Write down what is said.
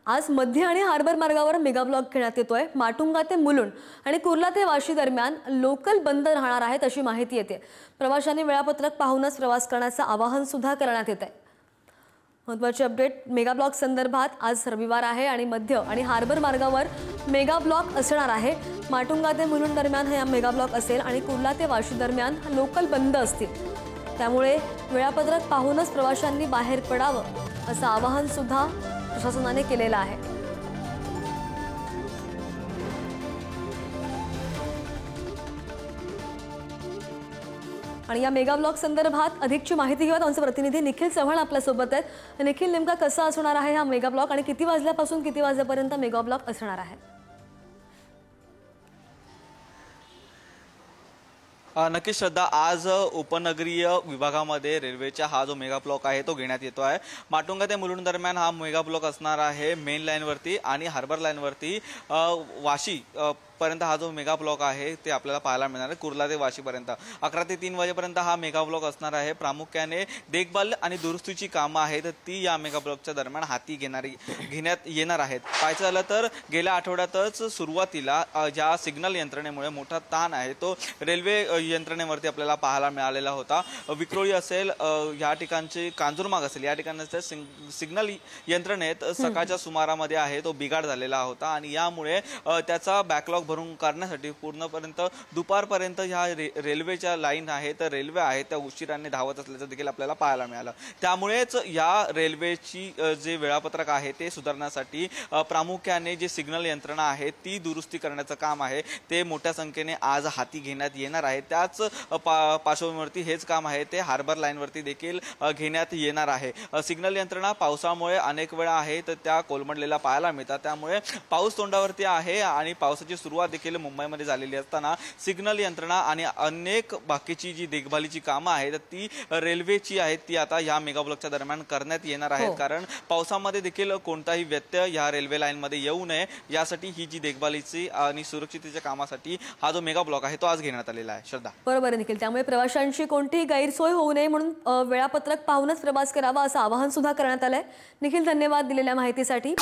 आज मध्य आणि हार्बर मार्गावर मेगा ब्लॉक घेण्यात येतोय। माटुंगा ते मुलुंड आणि कुर्ला ते वाशी दरम्यान लोकल बंद राहणार आहेत अशी माहिती येते। प्रवाशांनी वेळापत्रक पाहूनच प्रवास करण्याचे आवाहन सुद्धा करण्यात येते। महत्त्वाची अपडेट मेगा ब्लॉक संदर्भात। आज रविवार आहे आणि मध्य आणि हार्बर मार्गावर मेगा ब्लॉक असणार आहे। माटुंगा ते मुलुंड दरम्यान हा मेगा ब्लॉक असेल आणि कुर्ला ते वाशी दरम्यान लोकल बंद असतील। त्यामुळे वेळापत्रक पाहूनच प्रवाशांनी बाहेर पडावं असं आवाहन सुद्धा प्रशासनाने केलेलं आहे। आणि या मेगा ब्लॉक संदर्भात अधिकची माहिती घेऊयात। आमचे प्रतिनिधी निखिल चव्हाण आपल्या सोबत आहेत। निखिल, नेमका कसा असणार आहे हा मेगा ब्लॉक आणि किती वाजल्यापासून किती वाजेपर्यंत मेगा ब्लॉक असणार आहे? नक्कीच श्रद्धा, आज उपनगरीय विभागामध्ये रेल्वेचा हा जो मेगा ब्लॉक आहे तो घेण्यात येतो आहे। माटुंगा ते मुलुंड दरम्यान हा मेगा ब्लॉक असणार आहे मेन लाईनवरती आणि हार्बर लाईनवरती वाशी पर्यंत हा जो मेगा ब्लॉक आहे ते आपल्याला पाहायला मिळणार आहे। कुर्ला ते वाशीपर्यंत 11 ते 3 वाजेपर्यंत हा मेगा ब्लॉक असणार आहे। प्रामुख्याने देखभाल आणि दुरुस्तीची कामं आहेत ती या मेगा ब्लॉकच्या दरम्यान हाती घेण्यात येणार आहेत। पाहायचं झालं तर गेल्या आठवड्यातच सुरुवातीला ज्या सिग्नल यंत्रणेमुळे मोठा ताण आहे तो रेल्वे यंत्रणेवरती आपल्याला पाहायला मिळालेला होता। विक्रोळी असेल, या ठिकाणचे कांजूरमार्ग असेल, या ठिकाणचे सिग्नल यंत्रणेत सकाळच्या सुमारामध्ये आहे तो बिघाड झालेला होता आणि यामुळे त्याचा बॅकलॉग भरून काढण्यासाठी पूर्णपर्यंत दुपारपर्यंत ह्या रेल्वेच्या लाईन आहे तर रेल्वे आहे त्या उशिराने धावत असल्याचं देखील आपल्याला पाहायला मिळालं। त्यामुळेच या रेल्वेची जे वेळापत्रक आहे ते सुधारण्यासाठी प्रामुख्याने जे सिग्नल यंत्रणा आहे ती दुरुस्ती करण्याचं काम आहे ते मोठ्या संख्येने आज हाती घेण्यात येणार आहे। त्याच पार्श्वभूमीवरती हेच काम आहे ते हार्बर लाईनवरती देखील घेण्यात येणार आहे। सिग्नल यंत्रणा पावसामुळे अनेक वेळा आहे तर त्या कोलमडलेल्या पाहायला मिळतात। त्यामुळे पाऊस तोंडावरती आहे आणि पावसाची सुरुवात देखील मुंबईमध्ये झालेली असताना सिग्नल यंत्रणा आणि अनेक बाकीची जी देखभालीची कामं आहेत ती रेल्वेची आहेत ती आता या मेगा ब्लॉकच्या दरम्यान करण्यात येणार आहेत। कारण पावसामध्ये देखील कोणताही व्यत्यय या रेल्वे लाईन मध्ये येऊ नये यासाठी ही जी देखभालीची आणि सुरक्षिततेच्या कामासाठी हा जो मेगा ब्लॉक आहे तो आज घेण्यात आलेला आहे। श्रद्धा, बरोबर निखिल, त्यामुळे प्रवाशांची कोणतीही गैरसोय होऊ नये म्हणून वेळापत्रक पाहूनच प्रवास करावा असं आवाहन सुद्धा करण्यात आलंय। निखिल, धन्यवाद दिलेल्या माहितीसाठी।